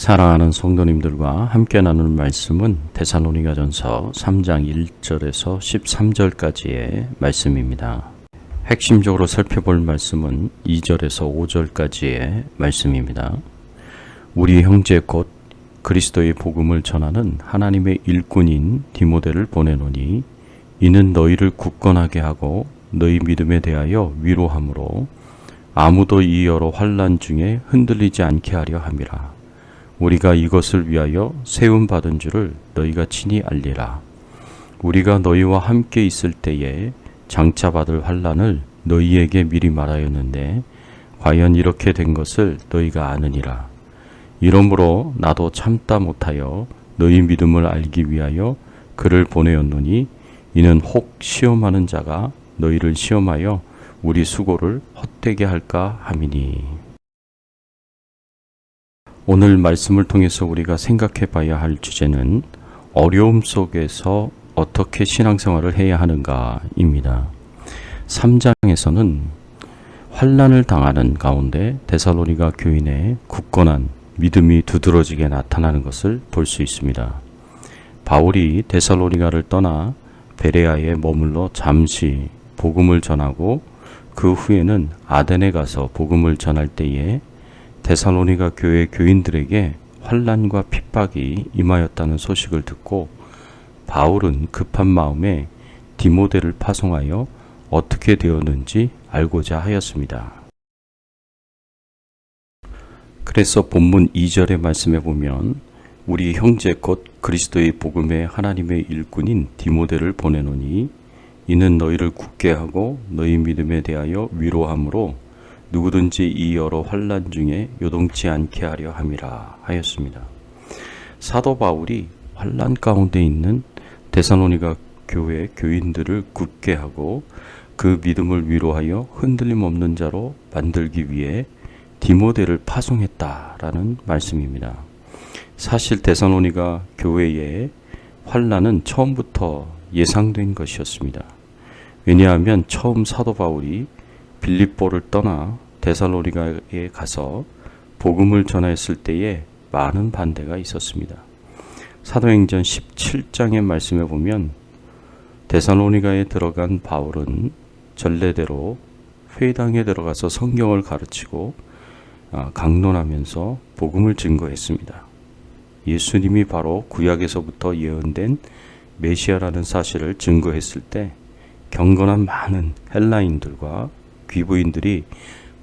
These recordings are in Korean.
사랑하는 성도님들과 함께 나누는 말씀은 데살로니가전서 3장 1절에서 13절까지의 말씀입니다. 핵심적으로 살펴볼 말씀은 2절에서 5절까지의 말씀입니다. 우리 형제 곧 그리스도의 복음을 전하는 하나님의 일꾼인 디모데를 보내노니 이는 너희를 굳건하게 하고 너희 믿음에 대하여 위로함으로 아무도 이 여러 환난 중에 흔들리지 않게 하려 함이라. 우리가 이것을 위하여 세움받은 줄을 너희가 친히 알리라. 우리가 너희와 함께 있을 때에 장차 받을 환난을 너희에게 미리 말하였는데 과연 이렇게 된 것을 너희가 아느니라. 이러므로 나도 참다 못하여 너희 믿음을 알기 위하여 그를 보내었노니 이는 혹 시험하는 자가 너희를 시험하여 우리 수고를 헛되게 할까 함이니. 오늘 말씀을 통해서 우리가 생각해 봐야 할 주제는 어려움 속에서 어떻게 신앙생활을 해야 하는가입니다. 3장에서는 환난을 당하는 가운데 데살로니가 교인의 굳건한 믿음이 두드러지게 나타나는 것을 볼 수 있습니다. 바울이 데살로니가를 떠나 베레아에 머물러 잠시 복음을 전하고 그 후에는 아덴에 가서 복음을 전할 때에 데살로니가 교회 교인들에게 환난과 핍박이 임하였다는 소식을 듣고 바울은 급한 마음에 디모데를 파송하여 어떻게 되었는지 알고자 하였습니다. 그래서 본문 2절의 말씀에 보면 우리 형제 곧 그리스도의 복음의 하나님의 일꾼인 디모데를 보내노니 이는 너희를 굳게 하고 너희 믿음에 대하여 위로함으로 누구든지 이 여러 환난 중에 요동치 않게 하려 함이라 하였습니다. 사도 바울이 환난 가운데 있는 데살로니가 교회 교인들을 굳게 하고 그 믿음을 위로하여 흔들림 없는 자로 만들기 위해 디모데를 파송했다라는 말씀입니다. 사실 데살로니가 교회의 환난은 처음부터 예상된 것이었습니다. 왜냐하면 처음 사도 바울이 빌립보를 떠나 데살로니가에 가서 복음을 전하였을 때에 많은 반대가 있었습니다. 사도행전 17장의 말씀에 보면 데살로니가에 들어간 바울은 전례대로 회당에 들어가서 성경을 가르치고 강론하면서 복음을 증거했습니다. 예수님이 바로 구약에서부터 예언된 메시아라는 사실을 증거했을 때 경건한 많은 헬라인들과 귀부인들이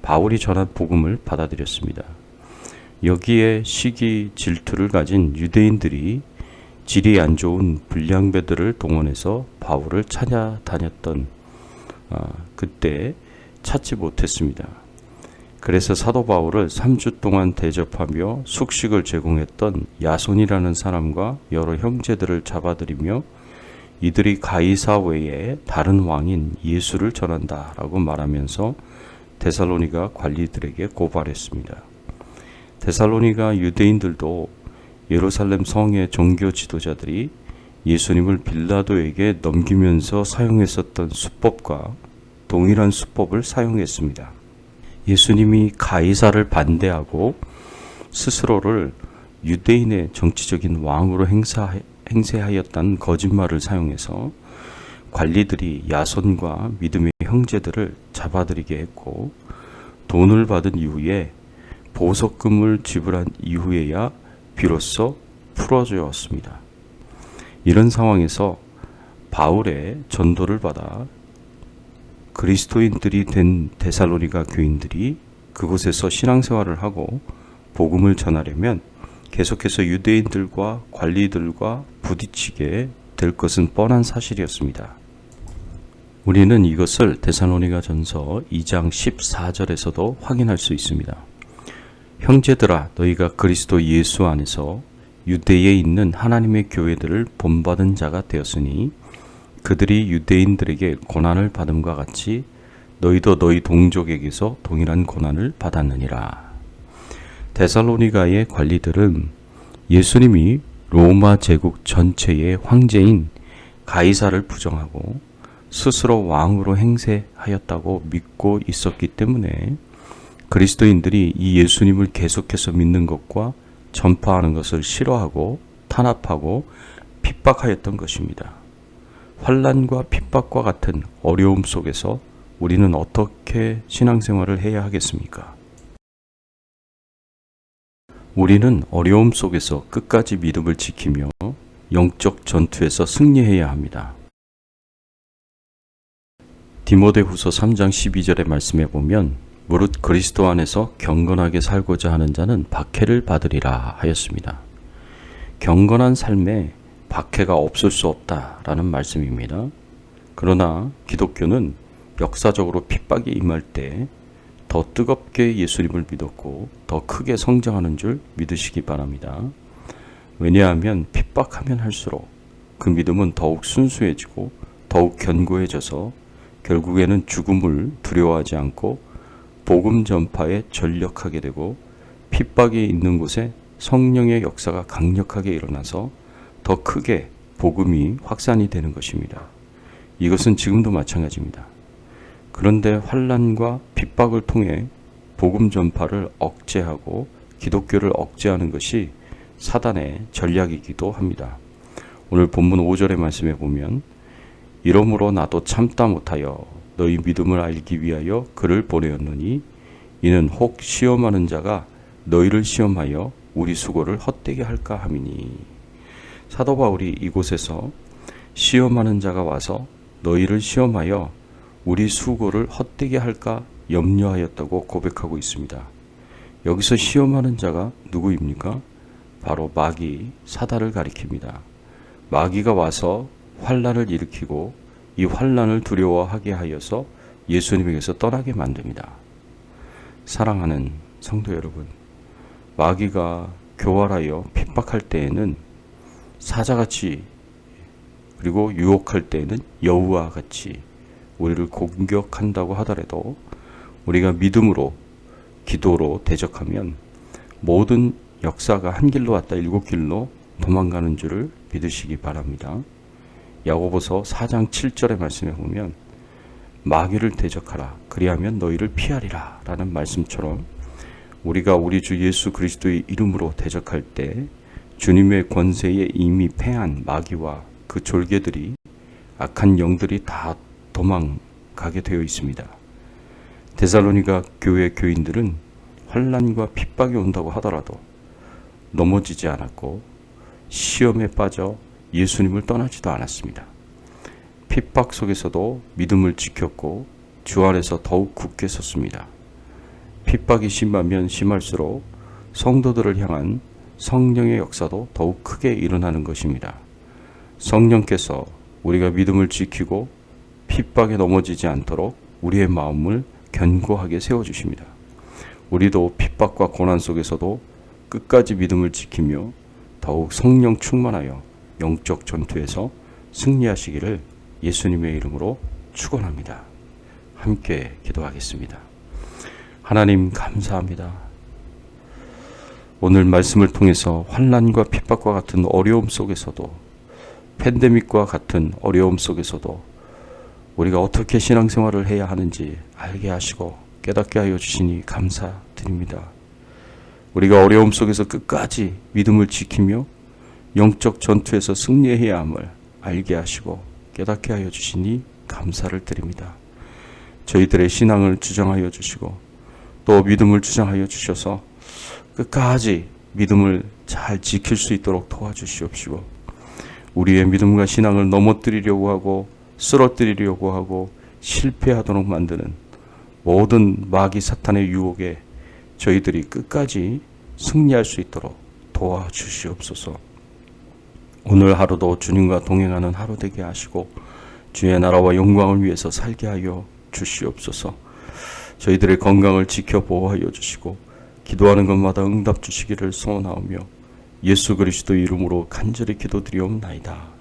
바울이 전한 복음을 받아들였습니다. 여기에 시기 질투를 가진 유대인들이 질이 안 좋은 불량배들을 동원해서 바울을 찾아다녔던 그때 찾지 못했습니다. 그래서 사도 바울을 3주 동안 대접하며 숙식을 제공했던 야손이라는 사람과 여러 형제들을 잡아들이며 이들이 가이사 외에 다른 왕인 예수를 전한다라고 말하면서 데살로니가 관리들에게 고발했습니다. 데살로니가 유대인들도 예루살렘 성의 종교 지도자들이 예수님을 빌라도에게 넘기면서 사용했었던 수법과 동일한 수법을 사용했습니다. 예수님이 가이사를 반대하고 스스로를 유대인의 정치적인 왕으로 행세하였다는 거짓말을 사용해서 관리들이 야손과 믿음의 형제들을 잡아들이게 했고 돈을 받은 이후에 보석금을 지불한 이후에야 비로소 풀어주었습니다. 이런 상황에서 바울의 전도를 받아 그리스도인들이 된 데살로니가 교인들이 그곳에서 신앙생활을 하고 복음을 전하려면 계속해서 유대인들과 관리들과 부딪히게 될 것은 뻔한 사실이었습니다. 우리는 이것을 데살로니가전서 2장 14절에서도 확인할 수 있습니다. 형제들아 너희가 그리스도 예수 안에서 유대에 있는 하나님의 교회들을 본받은 자가 되었으니 그들이 유대인들에게 고난을 받음과 같이 너희도 너희 동족에게서 동일한 고난을 받았느니라. 데살로니가의 관리들은 예수님이 로마 제국 전체의 황제인 가이사를 부정하고 스스로 왕으로 행세하였다고 믿고 있었기 때문에 그리스도인들이 이 예수님을 계속해서 믿는 것과 전파하는 것을 싫어하고 탄압하고 핍박하였던 것입니다. 환난과 핍박과 같은 어려움 속에서 우리는 어떻게 신앙생활을 해야 하겠습니까? 우리는 어려움 속에서 끝까지 믿음을 지키며 영적 전투에서 승리해야 합니다. 디모데후서 3장 12절의 말씀에 보면 무릇 그리스도 안에서 경건하게 살고자 하는 자는 박해를 받으리라 하였습니다. 경건한 삶에 박해가 없을 수 없다라는 말씀입니다. 그러나 기독교는 역사적으로 핍박이 임할 때 더 뜨겁게 예수님을 믿었고 더 크게 성장하는 줄 믿으시기 바랍니다. 왜냐하면 핍박하면 할수록 그 믿음은 더욱 순수해지고 더욱 견고해져서 결국에는 죽음을 두려워하지 않고 복음 전파에 전력하게 되고 핍박이 있는 곳에 성령의 역사가 강력하게 일어나서 더 크게 복음이 확산이 되는 것입니다. 이것은 지금도 마찬가지입니다. 그런데 환난과 핍박을 통해 복음 전파를 억제하고 기독교를 억제하는 것이 사단의 전략이기도 합니다. 오늘 본문 5절의 말씀에 보면 이러므로 나도 참다 못하여 너희 믿음을 알기 위하여 그를 보내었노니 이는 혹 시험하는 자가 너희를 시험하여 우리 수고를 헛되게 할까 함이니. 사도 바울이 이곳에서 시험하는 자가 와서 너희를 시험하여 우리 수고를 헛되게 할까 염려하였다고 고백하고 있습니다. 여기서 시험하는 자가 누구입니까? 바로 마귀, 사단을 가리킵니다. 마귀가 와서 환난을 일으키고 이 환난을 두려워하게 하여서 예수님에게서 떠나게 만듭니다. 사랑하는 성도 여러분, 마귀가 교활하여 핍박할 때에는 사자같이 그리고 유혹할 때에는 여우와 같이 우리를 공격한다고 하더라도 우리가 믿음으로 기도로 대적하면 모든 역사가 한 길로 왔다 일곱 길로 도망가는 줄을 믿으시기 바랍니다. 야고보서 4장 7절의 말씀에 보면 마귀를 대적하라 그리하면 너희를 피하리라 라는 말씀처럼 우리가 우리 주 예수 그리스도의 이름으로 대적할 때 주님의 권세에 이미 패한 마귀와 그 졸개들이 악한 영들이 다 도망가게 되어 있습니다. 데살로니가 교회 교인들은 환난과 핍박이 온다고 하더라도 넘어지지 않았고 시험에 빠져 예수님을 떠나지도 않았습니다. 핍박 속에서도 믿음을 지켰고 주 안에서 더욱 굳게 섰습니다. 핍박이 심하면 심할수록 성도들을 향한 성령의 역사도 더욱 크게 일어나는 것입니다. 성령께서 우리가 믿음을 지키고 핍박에 넘어지지 않도록 우리의 마음을 견고하게 세워주십니다. 우리도 핍박과 고난 속에서도 끝까지 믿음을 지키며 더욱 성령 충만하여 영적 전투에서 승리하시기를 예수님의 이름으로 축원합니다. 함께 기도하겠습니다. 하나님 감사합니다. 오늘 말씀을 통해서 환난과 핍박과 같은 어려움 속에서도 팬데믹과 같은 어려움 속에서도 우리가 어떻게 신앙생활을 해야 하는지 알게 하시고 깨닫게 하여 주시니 감사드립니다. 우리가 어려움 속에서 끝까지 믿음을 지키며 영적 전투에서 승리해야 함을 알게 하시고 깨닫게 하여 주시니 감사를 드립니다. 저희들의 신앙을 주장하여 주시고 또 믿음을 주장하여 주셔서 끝까지 믿음을 잘 지킬 수 있도록 도와주시옵시고 우리의 믿음과 신앙을 넘어뜨리려고 하고 쓰러뜨리려고 하고 실패하도록 만드는 모든 마귀 사탄의 유혹에 저희들이 끝까지 승리할 수 있도록 도와주시옵소서. 오늘 하루도 주님과 동행하는 하루 되게 하시고 주의 나라와 영광을 위해서 살게 하여 주시옵소서. 저희들의 건강을 지켜 보호하여 주시고 기도하는 것마다 응답 주시기를 소원하오며 예수 그리스도 이름으로 간절히 기도드리옵나이다.